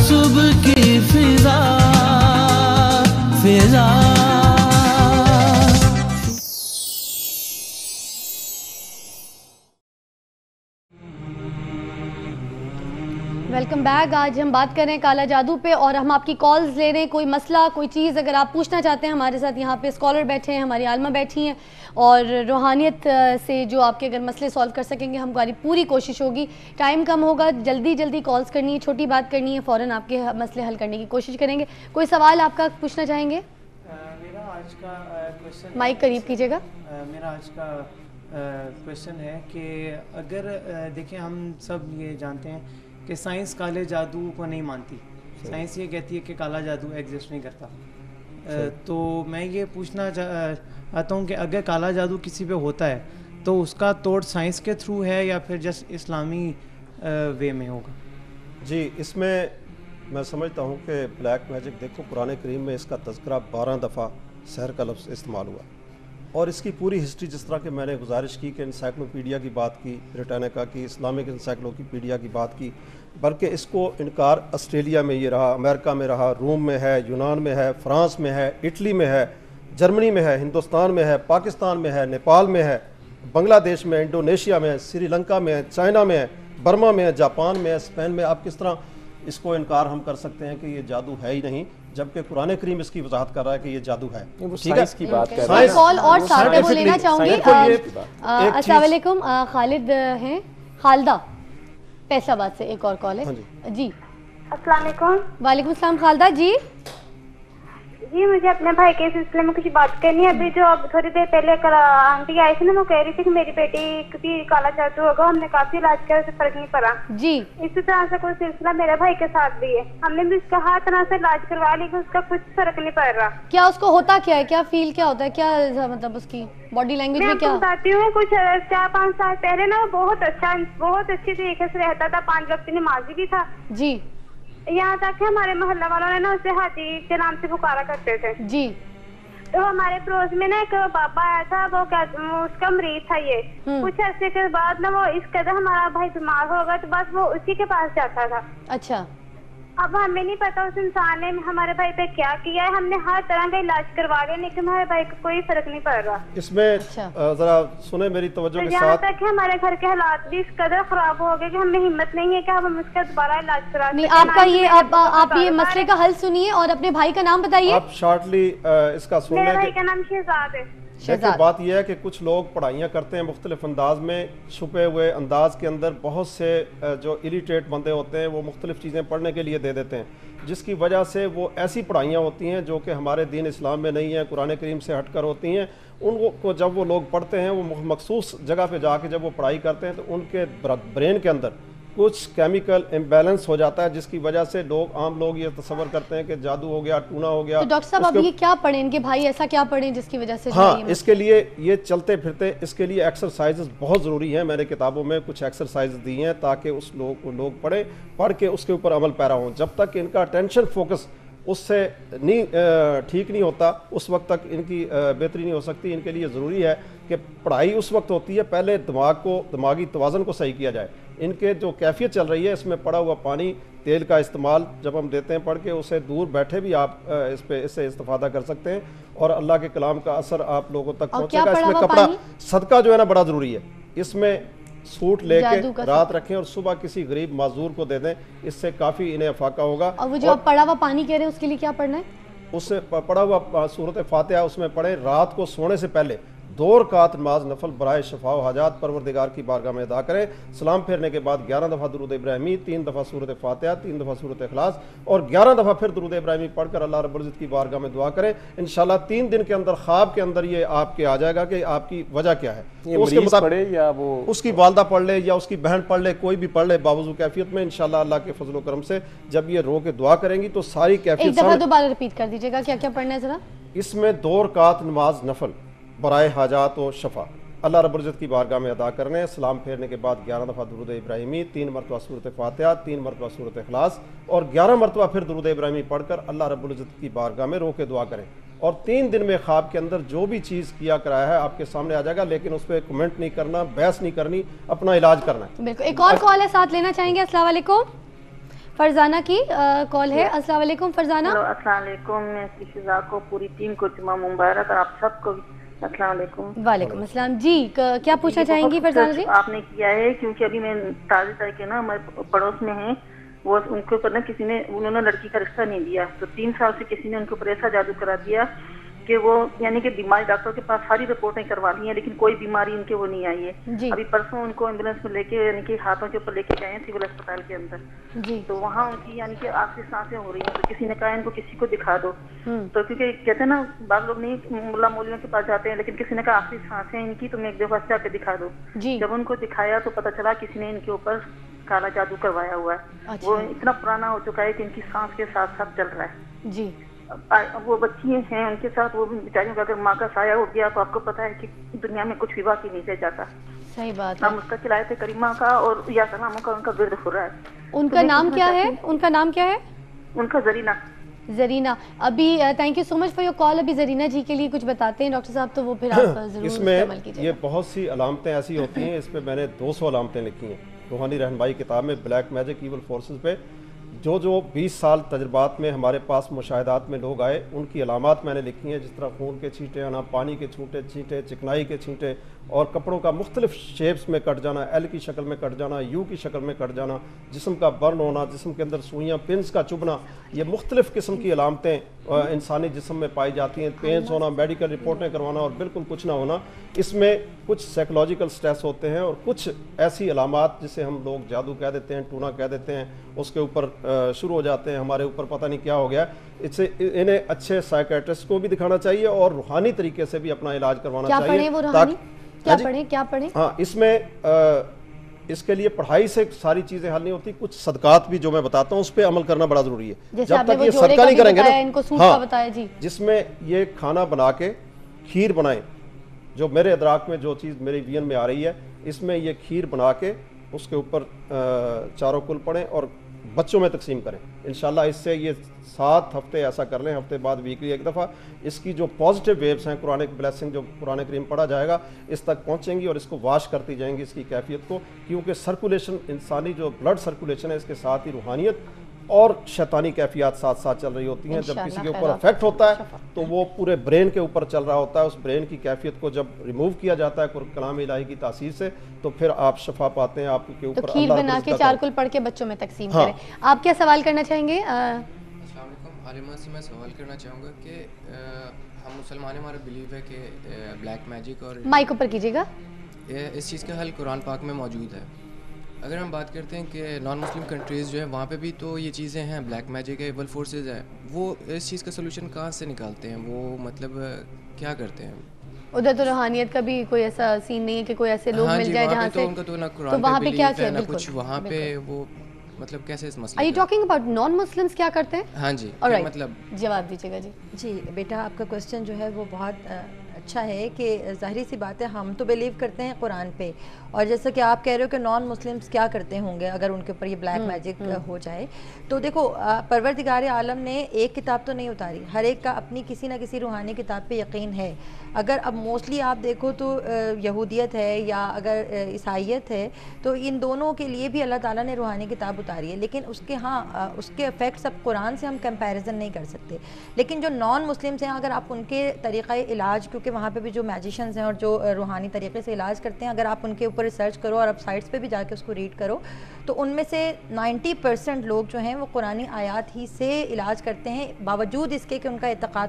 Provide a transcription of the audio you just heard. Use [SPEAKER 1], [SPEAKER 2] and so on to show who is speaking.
[SPEAKER 1] صبح کی فضا فضا.
[SPEAKER 2] Welcome back. آج ہم بات کر رہے ہیں کالا جادو پہ اور ہم آپ کی کالز لے رہے ہیں. کوئی مسئلہ کوئی چیز اگر آپ پوچھنا چاہتے ہیں ہمارے ساتھ یہاں پہ اسکالر بیٹھے ہیں, ہماری عالمہ بیٹھی ہیں اور روحانیت سے جو آپ کے اگر مسئلے سالو کر سکیں گے ہماری پوری کوشش ہوگی. ٹائم کم ہوگا, جلدی جلدی کالز کرنی ہے, چھوٹی بات کرنی ہے, فوراً آپ کے مسئلے حل کرنے کی کوشش کریں گے. کوئی سوال آپ کا پوچھنا چاہیں گے؟
[SPEAKER 3] میرا آج کا کویشچن
[SPEAKER 2] مائک قریب کیجیے گا.
[SPEAKER 3] میرا آج کا کویشچن ہے کہ اگر دیکھیں ہم سب یہ جانتے ہیں کہ سائنس کالے جادو کو نہیں مانتی. سائنس یہ کہتی ہے کہ کالا جادو ایگزسٹ نہیں کرتا. تو میں یہ پوچھنا چاہتا ہوں کہ اگر کالا جادو کسی پہ ہوتا ہے تو اس کا توڑ سائنس کے تھرو ہے یا پھر جسٹ اسلامی وے میں ہوگا؟
[SPEAKER 4] جی, اس میں سمجھتا ہوں کہ بلیک میجک, دیکھو قرآن کریم میں اس کا تذکرہ 12 دفعہ سحر کا لفظ استعمال ہوا اور اس کی پوری ہسٹری, جس طرح کہ میں نے گزارش کی کہ انسائکلوپیڈیا کی بات کی, بریٹانیکا کی, اسلامک انسائکلوپیڈیا کی بات کی, بلکہ اس کو انکار آسٹریلیا میں یہ رہا, امریکہ میں رہا, روم میں ہے, یونان میں ہے, فرانس میں ہے, اٹلی میں ہے, جرمنی میں ہے, ہندوستان میں ہے, پاکستان میں ہے, نیپال میں ہے, بنگلہ دیش میں, انڈونیشیا میں ہے, سری لنکا میں ہے, چائنا میں ہے, برما میں ہے, جاپان میں ہے, اسپین میں. آپ کس طرح اس کو انکار ہم کر سکتے ہیں کہ یہ جادو ہے ہی نہیں, جبکہ قرآن کریم اس کی وضاحت کر رہا ہے کہ یہ جادو ہے.
[SPEAKER 5] ٹھیک ہے, کی بات کر
[SPEAKER 2] رہے ہیں. کال اور ساتھ میں وہ لینا چاہوں گی. السلام علیکم, خالد ہیں, خالدہ فیصل آباد سے ایک اور کال ہے. جی
[SPEAKER 6] السلام علیکم.
[SPEAKER 2] وعلیکم السلام خالدہ جی.
[SPEAKER 6] جی مجھے اپنے بھائی کے سلسلے میں کچھ بات کرنی ہے. ابھی جو اب تھوڑی دیر پہلے آنٹی آئی تھی نا, وہ کہہ رہی تھی کہ میری بیٹی بھی کالا جادو ہوگا. ہم نے کافی علاج کیا, اسے فرق نہیں پڑا.
[SPEAKER 2] جی
[SPEAKER 6] اسی طرح سے کوئی سلسلہ میرے بھائی کے ساتھ بھی ہے. ہم نے بھی اس کا ہر طرح سے علاج کروا لی, اس کا کچھ فرق نہیں پڑ رہا.
[SPEAKER 2] کیا اس کو ہوتا کیا ہے, کیا فیل کیا ہوتا ہے, کیا مطلب اس کی باڈی لینگویج میں کیا؟
[SPEAKER 6] میں بتاتی ہوں. کچھ 4-5 سال پہلے نا وہ بہت اچھی طریقے سے رہتا تھا, 5 وقت نمازی بھی تھا.
[SPEAKER 2] جی.
[SPEAKER 6] یہاں تک کہ ہمارے محلہ والوں نے نا اسے حاجی کے نام سے پکارا کرتے تھے.
[SPEAKER 2] جی.
[SPEAKER 6] تو ہمارے پڑوس میں نا ایک بابا آیا تھا, وہ اس کا مریض تھا. یہ کچھ عرصے کے بعد نا وہ اس قدر ہمارا بھائی بیمار ہوگا تو بس وہ اسی کے پاس جاتا تھا.
[SPEAKER 2] اچھا.
[SPEAKER 6] اب ہمیں نہیں پتا اس انسان نے ہمارے بھائی پہ کیا کیا ہے. ہم نے ہر طرح کا علاج کروا لیا لیکن ہمارے بھائی کو کوئی فرق نہیں پڑ رہا.
[SPEAKER 4] اس میں ذرا سنیں میری توجہ کے ساتھ.
[SPEAKER 6] یہاں تک کہ ہمارے گھر کے حالات بھی اس قدر خراب ہو گئے کہ ہمیں ہمت نہیں ہے کہ ہم اس کا دوبارہ علاج کرا سکیں.
[SPEAKER 2] آپ کا یہ آپ یہ مسئلے کا حل سنیے اور اپنے بھائی کا نام بتائیے.
[SPEAKER 4] آپ شارٹلی اس کا سن لیں.
[SPEAKER 6] میرے بھائی کا نام شہزاد ہے.
[SPEAKER 4] دیکھیں بات یہ ہے کہ کچھ لوگ پڑھائیاں کرتے ہیں مختلف انداز میں, چھپے ہوئے انداز کے اندر. بہت سے جو اریٹیٹ بندے ہوتے ہیں وہ مختلف چیزیں پڑھنے کے لیے دے دیتے ہیں, جس کی وجہ سے وہ ایسی پڑھائیاں ہوتی ہیں جو کہ ہمارے دین اسلام میں نہیں ہیں, قرآن کریم سے ہٹ کر ہوتی ہیں. ان کو جب وہ لوگ پڑھتے ہیں, وہ مخصوص جگہ پہ جا کے جب وہ پڑھائی کرتے ہیں تو ان کے برین کے اندر کچھ کیمیکل امبیلنس ہو جاتا ہے, جس کی وجہ سے عام لوگ یہ تصور کرتے ہیں کہ جادو ہو گیا, ٹونا ہو گیا.
[SPEAKER 2] تو ڈاکٹر صاحب اب یہ کیا پڑھیں, ان کے بھائی ایسا کیا پڑھیں جس کی وجہ سے؟
[SPEAKER 4] ہاں, اس کے لیے یہ چلتے پھرتے اس کے لیے ایکسرسائزز بہت ضروری ہیں. میں نے کتابوں میں کچھ ایکسرسائز دی ہیں تاکہ اس لوگ پڑھیں, پڑھ کے اس کے اوپر عمل پیرا ہوں. جب تک ان کا ٹینشن فوکس اس سے ٹھیک نہیں ہوتا اس وقت تک ان کی بہتری نہیں ہو سکتی. ان کے لیے ضروری ہے کہ پڑھائی اس وقت ہوتی ہے پہلے دماغی توازن کو صحیح کیا جائے. ان کے جو کیفیت چل رہی ہے اس میں پڑا ہوا پانی, تیل کا استعمال جب ہم دیتے ہیں پڑھ کے, اسے دور بیٹھے بھی آپ اس سے استفادہ کر سکتے ہیں اور اللہ کے کلام کا اثر آپ لوگوں تک پہنچے گا. اس میں کپڑا صدقہ جو ہے نا بڑا ضروری ہے. اس میں سوٹ لے کے رات رکھیں اور صبح کسی غریب معذور کو دے دیں, اس سے کافی انہیں افاقہ ہوگا.
[SPEAKER 2] اور وہ جو آپ پڑا ہوا پانی کہہ رہے ہیں اس کے لیے کیا پڑھنا ہے؟
[SPEAKER 4] اس سے پڑھا ہوا سورۃ فاتحہ اس میں پڑھیں. رات کو سونے سے پہلے 2 رکعت نماز نفل برائے شفا و حاجات پروردگار کی بارگاہ میں ادا کریں. سلام پھیرنے کے بعد 11 دفعہ درود ابراہیمی, 3 دفعہ سورۃ فاتحہ, 3 دفعہ سورۃ اخلاص اور 11 دفعہ پھر درود ابراہیمی پڑھ کر اللہ رب العزت کی بارگاہ میں دعا کریں. انشاءاللہ 3 دن کے اندر خواب کے اندر یہ آپ کے آ جائے گا کہ آپ کی وجہ کیا ہے.
[SPEAKER 5] اس کے پڑھے یا وہ
[SPEAKER 4] اس کی والدہ پڑھ لے یا اس کی بہن پڑھ لے, کوئی بھی پڑھ لے باوضو کیفیت میں. انشاءاللہ اللہ کے فضل و کرم سے جب یہ رو کے دعا کریں گی تو ساری کیفیت.
[SPEAKER 2] ایک دفعہ دوبارہ ریپیٹ کر دیجیے گا, کیا کیا پڑھنا ہے ذرا. اس
[SPEAKER 4] میں 2 رکعت نماز نفل برائے حاجات و شفا اللہ رب العزت کی بارگاہ میں ادا کرنے. سلام پھیرنے کے بعد 11 دفعہ درود ابراہیمی, 3 مرتبہ سورۃ فاتحہ, 3 مرتبہ سورۃ اخلاص اور 11 مرتبہ پھر درود ابراہیمی پڑھ کر اللہ رب العزت کی بارگاہ میں رو کے دعا کریں. اور 3 دن میں خواب کے اندر جو بھی چیز کیا کرایا ہے آپ کے سامنے آ جائے گا, لیکن اس پہ کمنٹ نہیں کرنا, بحث نہیں کرنی, اپنا علاج کرنا ہے.
[SPEAKER 2] بالکل. ایک اور کال ہے ساتھ لینا چاہیں گے. السلام علیکم. فرزانہ کی کال ہے. السلام علیکم فرزانہ.
[SPEAKER 7] السلام علیکم. میں فضا کو پوری ٹیم کو جمعہ مبارک اور آپ سب کو السلام علیکم.
[SPEAKER 2] وعلیکم السلام. جی کیا پوچھنا چاہیں گی فرزانہ جی؟
[SPEAKER 7] آپ نے کیا ہے کیونکہ ابھی میں تازی طرح کے نا ہمارے پڑوس میں ہیں, وہ ان کے اوپر نا کسی نے انہوں نے لڑکی کا رشتہ نہیں دیا, تو 3 سال سے کسی نے ان کے اوپر ایسا جادو کرا دیا کہ وہ یعنی کہ بیماری ڈاکٹر کے پاس ساری رپورٹیں کروا لی ہیں لیکن کوئی بیماری ان کے وہ نہیں آئی ہے. ابھی پرسوں ان کو ایمبولینس میں لے کے یعنی کہ ہاتھوں کے اوپر لے کے گئے ہیں سول اسپتال کے اندر, تو وہاں ان کی یعنی کہ آخری سانسیں ہو رہی ہیں, تو کسی نے کہا ان کو کسی کو دکھا دو. تو کیونکہ کہتے ہیں نا بعض لوگ نہیں ملا مولیوں کے پاس جاتے ہیں, لیکن کسی نے کہا آخری سانسیں ان کی تم ایک دفعہ جا کے دکھا دو. جب ان کو دکھایا تو پتا چلا کسی نے ان کے اوپر کالا جادو کروایا ہوا ہے. وہ اتنا پرانا ہو چکا ہے کہ ان کی سانس کے ساتھ ساتھ چل رہا ہے.
[SPEAKER 2] جی
[SPEAKER 7] وہ بچی ہیں ان کے ساتھ, وہ بیچاریوں کا اگر ماں کا سایہ ہو گیا تو آپ کو پتا ہے کہ دنیا میں کچھ بھی باقی نہیں رہ جاتا.
[SPEAKER 2] صحیح بات
[SPEAKER 7] نام اس کا چلائے کریمہ کا اور یا سلاموں کا ان کا گرد ہو رہا ہے.
[SPEAKER 2] ان کا نام کیا ہے؟ ان کا نام کیا ہے؟
[SPEAKER 7] ان کا زرینہ.
[SPEAKER 2] زرینہ. ابھی thank you so much for your call. ابھی زرینہ جی کے لیے کچھ بتاتے ہیں ڈاکٹر صاحب, تو وہ پھر آپ ضرور
[SPEAKER 4] اس میں
[SPEAKER 2] عمل کیجیے.
[SPEAKER 4] یہ بہت سی علامتیں ایسی ہوتی ہیں, اس پہ میں نے 200 علامتیں لکھی ہیں روحانی رہنمائی کتاب میں بلیک میجک ایول فورسز پہ. جو 20 سال تجربات میں ہمارے پاس مشاہدات میں لوگ آئے ان کی علامات میں نے لکھی ہیں, جس طرح خون کے چھینٹے آنا, پانی کے چھینٹے, چکنائی کے چھینٹے, اور کپڑوں کا مختلف شیپس میں کٹ جانا, ایل کی شکل میں کٹ جانا, یو کی شکل میں کٹ جانا, جسم کا برن ہونا, جسم کے اندر سوئیاں پنس کا چبھنا, یہ مختلف قسم کی علامتیں انسانی جسم میں پائی جاتی ہیں. پینس ہونا, میڈیکل رپورٹیں کروانا اور بالکل کچھ نہ ہونا. اس میں کچھ سائیکولوجیکل سٹریس ہوتے ہیں اور کچھ ایسی علامات جسے ہم لوگ جادو کہہ دیتے ہیں, ٹونا کہہ دیتے ہیں, اس کے اوپر شروع ہو جاتے ہیں ہمارے اوپر پتہ نہیں کیا ہو گیا. اس سے انہیں اچھے سائیکیٹرسٹ کو بھی دکھانا چاہیے اور روحانی طریقے سے بھی اپنا علاج کروانا چاہیے.
[SPEAKER 2] کیا پڑھیں؟
[SPEAKER 4] ہاں, اس میں اس کے لیے پڑھائی سے ساری چیزیں حل نہیں ہوتی. کچھ صدقات بھی جو میں بتاتا ہوں اس پہ عمل کرنا بڑا ضروری ہے. جب تک یہ صدقہ نہیں کریں گے نا, جس میں یہ کھانا بنا کے کھیر بنائیں, جو میرے ادراک میں جو چیز میری وین میں آ رہی ہے, اس میں یہ کھیر بنا کے اس کے اوپر چاروں کل پڑھیں اور بچوں میں تقسیم کریں. انشاءاللہ اس سے یہ 7 ہفتے ایسا کر لیں, ہفتے بعد ویکلی ایک دفعہ, اس کی جو پازیٹیو ویوز ہیں قرآنک بلیسنگ جو قرآن کریم پڑھا جائے گا اس تک پہنچیں گی اور اس کو واش کرتی جائیں گی اس کی کیفیت کو. کیونکہ سرکولیشن انسانی جو بلڈ سرکولیشن ہے اس کے ساتھ ہی روحانیت اور شیطانی کیفیات ساتھ ساتھ چل رہی ہوتی ہیں. جب کسی کے اوپر افیکٹ ہوتا ہے تو وہ پورے برین کے اوپر چل رہا ہوتا ہے. اس برین کی کیفیت کو جب ریموو کیا جاتا ہے کلام الہی کی تاثیر سے تو پھر آپ شفا پاتے ہیں. آپ کے اوپر
[SPEAKER 2] تو کھیر بنا کے چارکل پڑھ کے بچوں میں تقسیم کریں. آپ کیا سوال کرنا چاہیں گے؟
[SPEAKER 8] السلام علیکم. عالمہ سے میں سوال کرنا چاہوں گا کہ ہم مسلمان ہمارا بلیو ہے کہ بلیک میجک اور
[SPEAKER 2] مائک اوپر کیجیے گا,
[SPEAKER 8] اس چیز کا حل قرآن پاک میں موجود ہے. اگر ہم بات کرتے ہیں کہ نان مسلم کنٹریز جو ہے وہاں پہ بھی تو یہ چیزیں ہیں, بلیک میجک ہے, ایول فورسز ہے, وہ اس چیز کا سلوشن کہاں سے نکالتے ہیں؟ وہ مطلب کیا کرتے ہیں؟
[SPEAKER 2] ادھر تو روحانیت کا بھی کوئی ایسا سین نہیں ہے کہ کوئی ایسے لوگ مل جائے جہاں سے,
[SPEAKER 8] ان کا تو نہ قرآن
[SPEAKER 2] وہاں پہ کیا
[SPEAKER 8] ہے نہ کچھ, وہاں پہ وہ مطلب کیسے اس مسئلے.
[SPEAKER 2] Are you talking about non-Muslims کیا کرتے ہیں؟
[SPEAKER 8] ہاں جی,
[SPEAKER 2] مطلب جواب دیجیے گا.
[SPEAKER 9] جی بیٹا, آپ کا کوسچن جو ہے وہ بہت اچھا ہے کہ ظاہری سی بات ہے ہم تو بلیو کرتے ہیں قرآن پہ, اور جیسا کہ آپ کہہ رہے ہو کہ نان مسلمس کیا کرتے ہوں گے اگر ان کے اوپر یہ بلیک میجک ہو جائے. تو دیکھو پروردگار عالم نے ایک کتاب تو نہیں اتاری, ہر ایک کا اپنی کسی نہ کسی روحانی کتاب پہ یقین ہے. اگر اب موسٹلی آپ دیکھو تو یہودیت ہے یا اگر عیسائیت ہے تو ان دونوں کے لیے بھی اللہ تعالیٰ نے روحانی کتاب اتاری ہے, لیکن اس کے اس کے افیکٹس اب قرآن سے ہم کمپیریزن نہیں کر سکتے. لیکن جو نان مسلمس ہیں اگر آپ ان کے طریقہ علاج, کیونکہ وہاں پہ بھی جو میجیشنز ہیں اور جو روحانی طریقے سے علاج کرتے ہیں, اگر آپ ان کے اوپر ریسرچ کرو اور آپ سائٹس پہ بھی جا کے اس کو ریڈ کرو تو ان میں سے 90% لوگ جو ہیں وہ قرآنی آیات ہی سے علاج کرتے ہیں, باوجود اس کے کہ ان کا اعتقاد